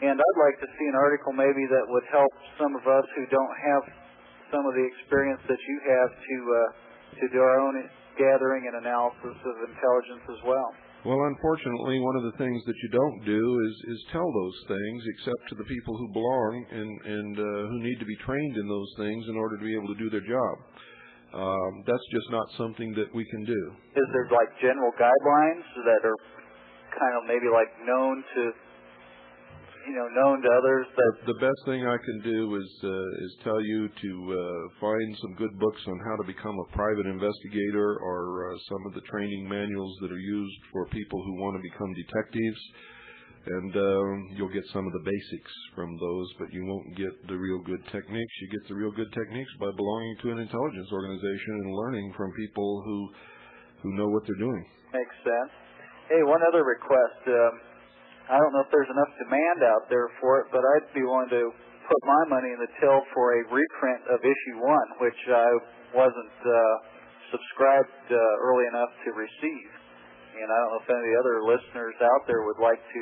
And I'd like to see an article maybe that would help some of us who don't have some of the experience that you have to do our own gathering and analysis of intelligence as well. Well, unfortunately, one of the things that you don't do is tell those things, except to the people who belong and who need to be trained in those things in order to be able to do their job. That's just not something that we can do. Is there like general guidelines that are kind of maybe like known to others? The best thing I can do is tell you to find some good books on how to become a private investigator, or some of the training manuals that are used for people who want to become detectives. And you'll get some of the basics from those, but you won't get the real good techniques. You get the real good techniques by belonging to an intelligence organization and learning from people who know what they're doing. Makes sense. Hey, one other request. I don't know if there's enough demand out there for it, but I'd be willing to put my money in the till for a reprint of issue 1, which I wasn't subscribed early enough to receive. And I don't know if any of the other listeners out there would like to,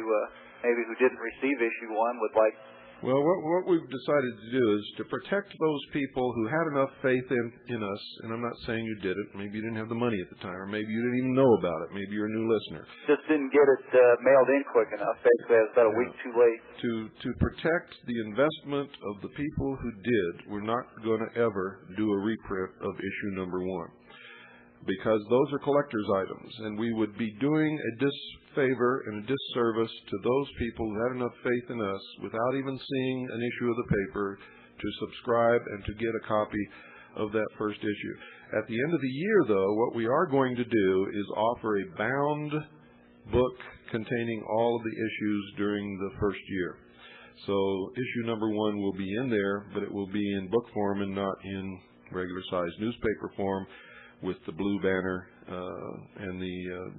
maybe who didn't receive issue 1 would like. Well, what we've decided to do is to protect those people who had enough faith in us, and I'm not saying you did it. Maybe you didn't have the money at the time, or maybe you didn't even know about it. Maybe you're a new listener. Just didn't get it mailed in quick enough. Basically, it's about a week too late. To protect the investment of the people who did, we're not going to ever do a reprint of issue number 1. Because those are collector's items, and we would be doing a disfavor and a disservice to those people who had enough faith in us without even seeing an issue of the paper to subscribe and to get a copy of that first issue. At the end of the year, though, what we are going to do is offer a bound book containing all of the issues during the first year. So issue number 1 will be in there, but it will be in book form and not in regular-sized newspaper form, with the blue banner and the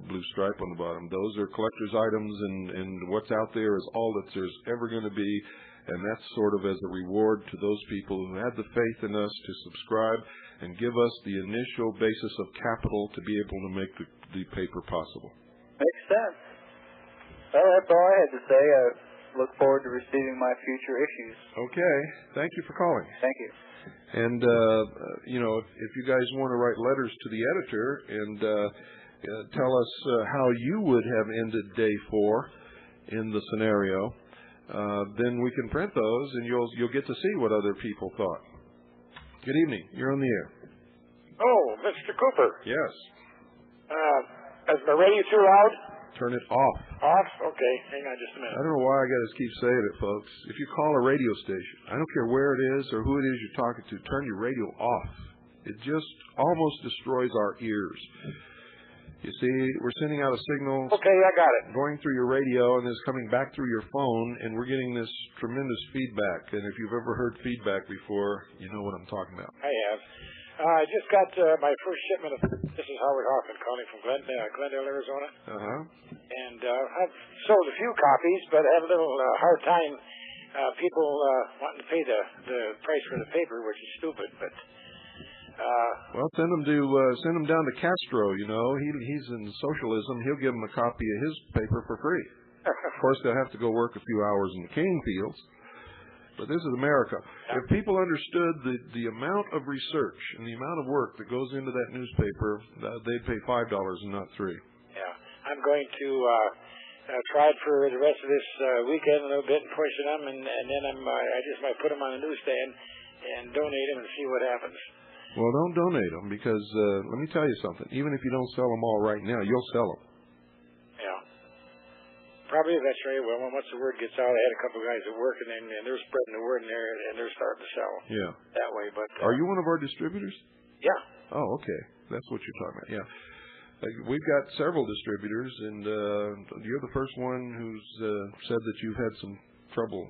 blue stripe on the bottom. Those are collector's items, and what's out there is all that there's ever going to be, and that's sort of as a reward to those people who had the faith in us to subscribe and give us the initial basis of capital to be able to make the paper possible. Makes sense. Well, that's all I had to say. I look forward to receiving my future issues. Okay. Thank you for calling. Thank you. And, if you guys want to write letters to the editor and tell us how you would have ended day 4 in the scenario, then we can print those, and you'll get to see what other people thought. Good evening. You're on the air. Oh, Mr. Cooper. Yes. Is the radio too loud? Turn it off. Off? Okay. Hang on just a minute. I don't know why I got to keep saying it, folks. If you call a radio station, I don't care where it is or who it is you're talking to, turn your radio off. It just almost destroys our ears. You see, we're sending out a signal. Okay, I got it. Going through your radio, and it's coming back through your phone, and we're getting this tremendous feedback. And if you've ever heard feedback before, you know what I'm talking about. I have. I just got my first shipment of. This is Howard Hoffman calling from Glendale, Arizona. And I've sold a few copies, but I have a little hard time. People wanting to pay the price for the paper, which is stupid, but. Well, send them down to Castro. You know, he's in socialism. He'll give them a copy of his paper for free. Of course, they'll have to go work a few hours in the cane fields. But this is America. If people understood the amount of research and the amount of work that goes into that newspaper, they'd pay $5 and not $3. Yeah, I'm going to try it for the rest of this weekend a little bit and push it on, and then I just might put them on the newsstand and donate them and see what happens. Well, don't donate them because let me tell you something. Even if you don't sell them all right now, you'll sell them. Yeah. Probably eventually. Well, once the word gets out, I had a couple of guys that work, and they're spreading the word in there, and they're starting to sell. Yeah. That way, but. Are you one of our distributors? Yeah. Oh, okay. That's what you're talking about. Yeah. We've got several distributors, and you're the first one who's said that you've had some trouble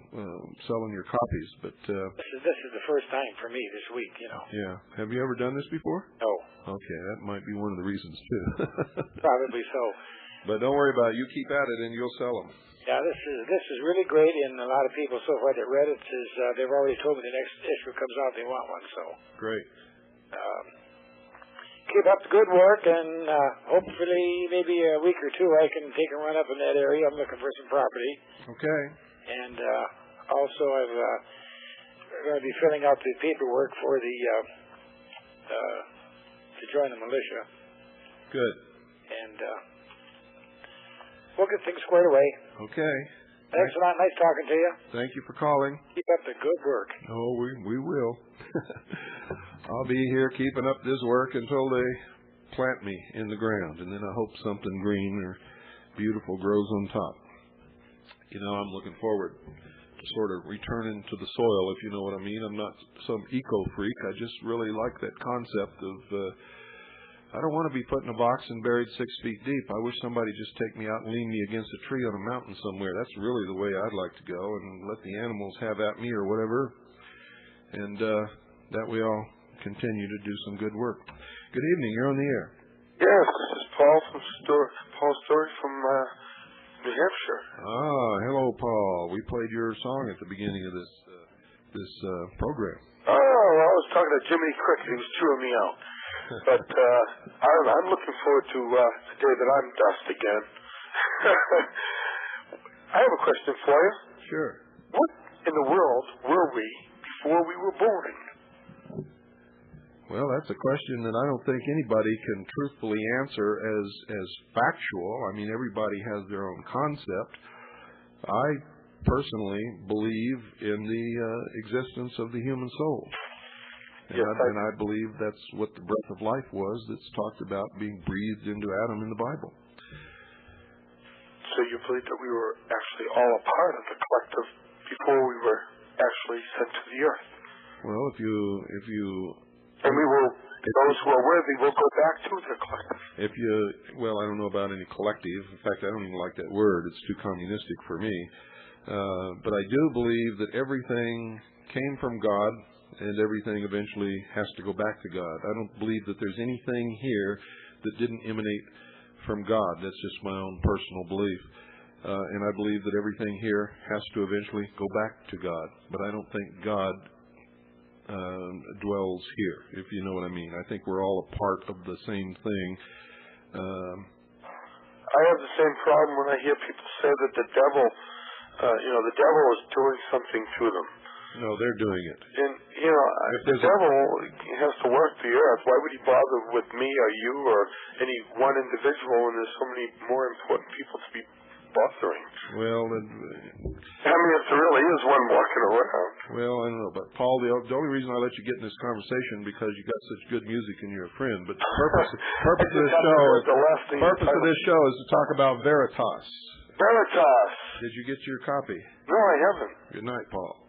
selling your copies, but this is the first time for me this week, you know. Yeah. Have you ever done this before? No. Okay, that might be one of the reasons too. Probably so. But don't worry about it. You keep at it, and you'll sell them. Yeah, this is really great, and a lot of people so far that read it says they've already told me the next issue comes out they want one. So great. Keep up the good work, and hopefully maybe a week or two I can take a run up in that area. I'm looking for some property. Okay. And also, I'm going to be filling out the paperwork for the to join the militia. Good. And we'll get things squared away. Okay. Thanks a lot. Nice talking to you. Thank you for calling. Keep up the good work. Oh, we will. I'll be here keeping up this work until they plant me in the ground, and then I hope something green or beautiful grows on top. You know, I'm looking forward to sort of returning to the soil, if you know what I mean. I'm not some eco-freak. I just really like that concept of, I don't want to be put in a box and buried 6 feet deep. I wish somebody just take me out and lean me against a tree on a mountain somewhere. That's really the way I'd like to go, and let the animals have at me or whatever. And that we all continue to do some good work. Good evening. You're on the air. Yes, this is Paul Story from New Hampshire. Ah, hello, Paul. We played your song at the beginning of this program. Oh, I was talking to Jiminy Cricket. He was chewing me out. But I'm looking forward to the day that I'm dust again. I have a question for you. Sure. What in the world were we before we were born? Well, that's a question that I don't think anybody can truthfully answer as factual. I mean, everybody has their own concept. I personally believe in the existence of the human soul. And, yes, and I believe that's what the breath of life was that's talked about being breathed into Adam in the Bible. So you believe that we were actually all a part of the collective before we were actually sent to the earth? Well, if you and we will, those who are worthy will go back to the collective. Well, I don't know about any collective. In fact, I don't even like that word. It's too communistic for me. But I do believe that everything came from God, and everything eventually has to go back to God. I don't believe that there's anything here that didn't emanate from God. That's just my own personal belief. And I believe that everything here has to eventually go back to God. But I don't think God dwells here, if you know what I mean. I think we're all a part of the same thing. I have the same problem when I hear people say that the devil, the devil is doing something to them. No, they're doing it. And, the devil has to work the earth. Why would he bother with me or you or any one individual when there's so many more important people to be bothering? Well, I mean, if there really is one walking around. Well, I don't know. But, Paul, the only reason I let you get in this conversation because you got such good music and you're a friend. But the purpose of this show is to talk about Veritas. Veritas. Did you get your copy? No, I haven't. Good night, Paul.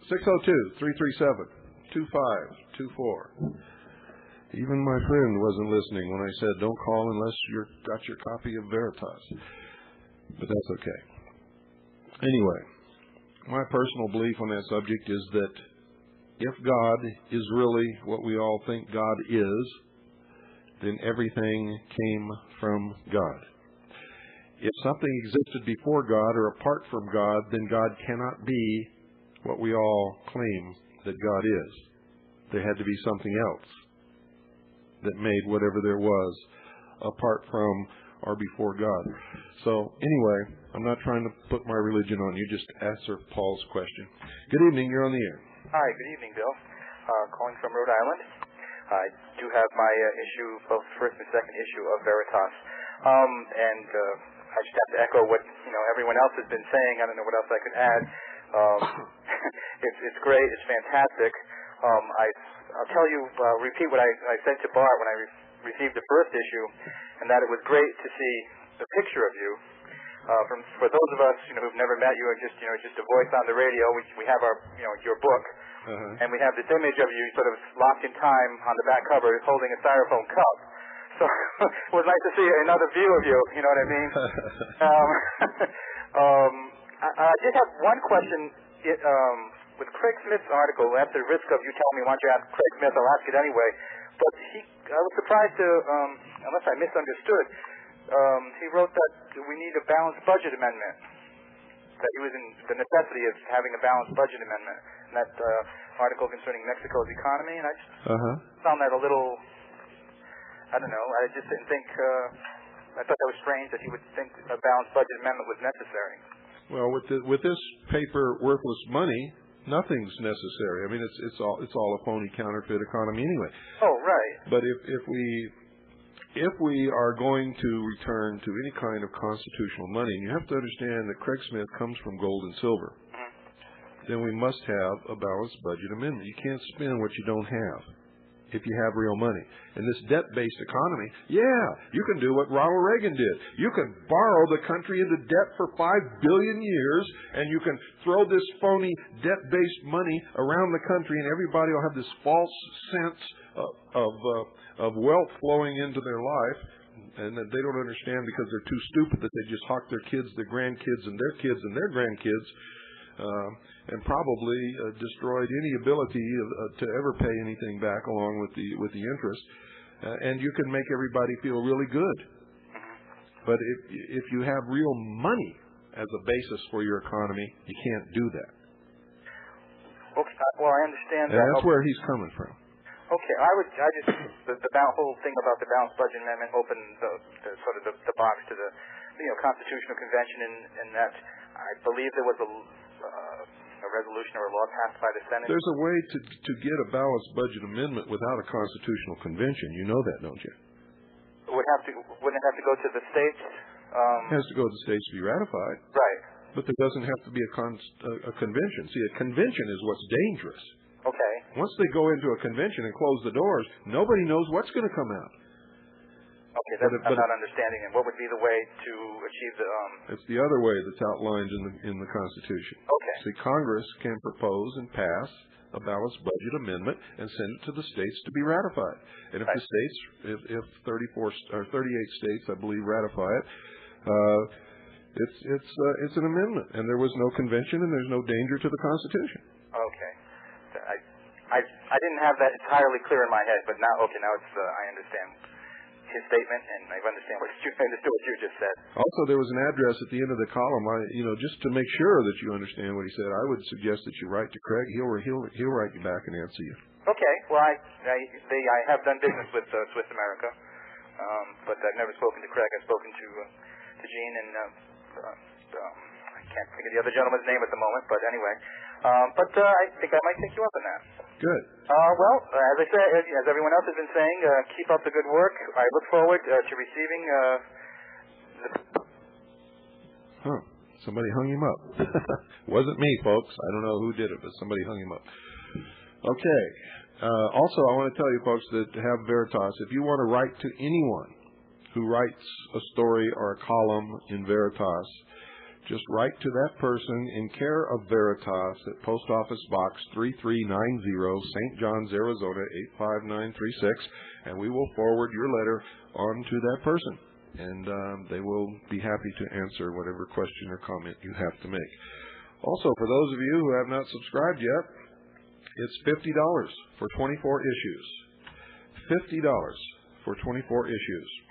602-337-2524. Even my friend wasn't listening when I said, don't call unless you've got your copy of Veritas. But that's okay. Anyway, my personal belief on that subject is that if God is really what we all think God is, then everything came from God. If something existed before God or apart from God, then God cannot be what we all claim that God is. There had to be something else that made whatever there was apart from or before God. So anyway, I'm not trying to put my religion on you, just answer Paul's question. Good evening, you're on the air. Hi, good evening, Bill. Calling from Rhode Island. I do have my issue, both first and second issue of Veritas. And I just have to echo what everyone else has been saying. I don't know what else I could add. It's great. It's fantastic. I'll tell you, repeat what I said to Bart when I received the first issue, and that it was great to see the picture of you. For those of us who've never met you, or just a voice on the radio, we have our your book, and we have this image of you sort of locked in time on the back cover, holding a styrofoam cup. So it was nice to see another view of you. You know what I mean? I did have one question. With Craig Smith's article, at the risk of you telling me why don't you ask Craig Smith, I'll ask it anyway. But I was surprised to, unless I misunderstood, he wrote that we need a balanced budget amendment. That he was in the necessity of having a balanced budget amendment. And that article concerning Mexico's economy, and I just found that a little, I don't know, I just didn't think, I thought that was strange that he would think a balanced budget amendment was necessary. Well, with this paper worthless money, nothing's necessary. I mean, it's all a phony counterfeit economy anyway. Oh, right. But if we are going to return to any kind of constitutional money, and you have to understand that Craig Smith comes from gold and silver, then we must have a balanced budget amendment. You can't spend what you don't have if you have real money. In this debt-based economy, you can do what Ronald Reagan did. You can borrow the country into debt for 5 billion years, and you can throw this phony debt-based money around the country, and everybody will have this false sense of wealth flowing into their life, and that they don't understand because they're too stupid that they just hawk their kids, their grandkids, and their kids and their grandkids, and probably destroyed any ability to ever pay anything back along with the interest. And you can make everybody feel really good. But if you have real money as a basis for your economy, you can't do that. Okay, well, I understand and that. That's where he's coming from. Okay, the whole thing about the balanced budget amendment opened the box to the Constitutional Convention, and that I believe there was a resolution or a law passed by the Senate. There's a way to get a balanced budget amendment without a constitutional convention. You know that, don't you? Wouldn't it have to go to the states? It has to go to the states to be ratified. Right. But there doesn't have to be a convention. See, a convention is what's dangerous. Okay. Once they go into a convention and close the doors, nobody knows what's going to come out. Okay, I'm not understanding it. What would be the way to achieve the... It's the other way that's outlined in the Constitution. Okay. See, Congress can propose and pass a balanced budget amendment and send it to the states to be ratified. And if the states, if 34 or 38 states, I believe, ratify it, it's an amendment, and there was no convention, and there's no danger to the Constitution. Okay. I didn't have that entirely clear in my head, but now it's I understand his statement, and I understood what you just said. Also, there was an address at the end of the column. Just to make sure that you understand what he said, I would suggest that you write to Craig. He'll write you back and answer you. Okay. Well, I have done business with Swiss America, but I've never spoken to Craig. I've spoken to Gene and I can't think of the other gentleman's name at the moment. But anyway, I think I might take you up on that. Good. Well, as I said, as everyone else has been saying, keep up the good work. I look forward to receiving Somebody hung him up. Wasn't me, folks. I don't know who did it, but somebody hung him up. Okay. Also, I want to tell you, folks, that to have Veritas, if you want to write to anyone who writes a story or a column in Veritas, just write to that person in care of Veritas at Post Office Box 3390, St. John's, Arizona 85936, and we will forward your letter on to that person. And they will be happy to answer whatever question or comment you have to make. Also, for those of you who have not subscribed yet, it's $50 for 24 issues. $50 for 24 issues.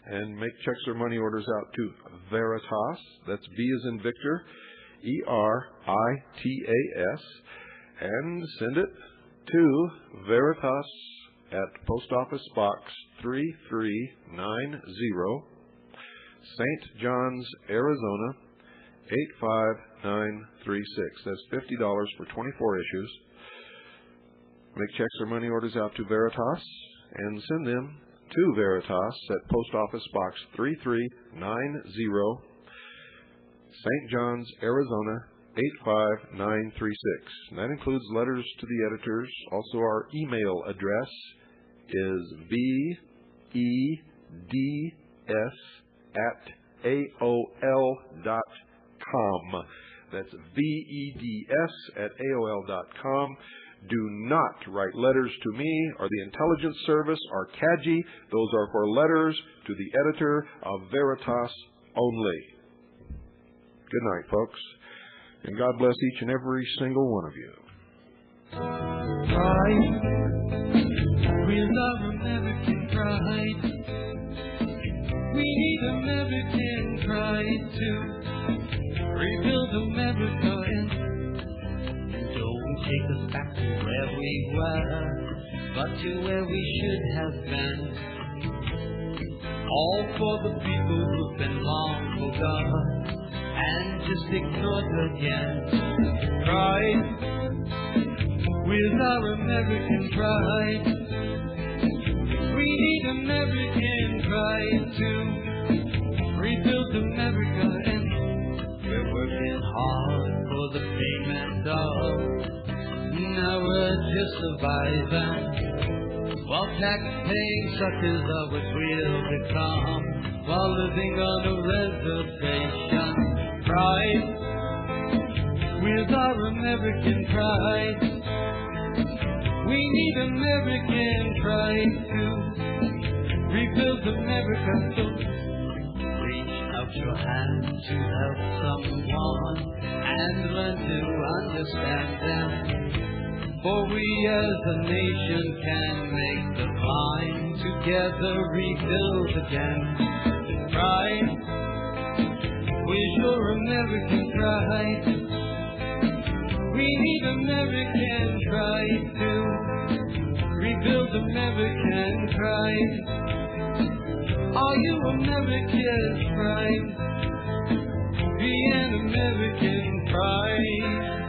And make checks or money orders out to Veritas. That's V as in Victor, Eritas, and send it to Veritas at Post Office Box 3390, St. John's, Arizona 85936. That's $50 for 24 issues. Make checks or money orders out to Veritas and send them to Veritas at Post Office Box 3390, St. John's, Arizona 85936. And that includes letters to the editors. Also, our email address is veds@aol.com. That's VEDS@AOL.com. Do not write letters to me or the Intelligence Service or CAGI. Those are for letters to the editor of Veritas only. Good night, folks. And God bless each and every single one of you. Pride, we love American pride. We need American pride to rebuild America and don't take us back to where we were, but to where we should have been. All for the people who've been long forgotten and just ignored again. Pride, with our American pride. We need American pride to rebuild America, and we're working hard for the payment of. Now we're just surviving, while tax-paying suckers are what we'll become, while living on a reservation. Pride, with our American pride. We need American pride to rebuild America. So reach out your hand to help someone and learn to understand them. For we as a nation can make the climb together, rebuild again. Pride, with your American pride. We need American pride to rebuild American pride. Are you American pride? Be an American pride.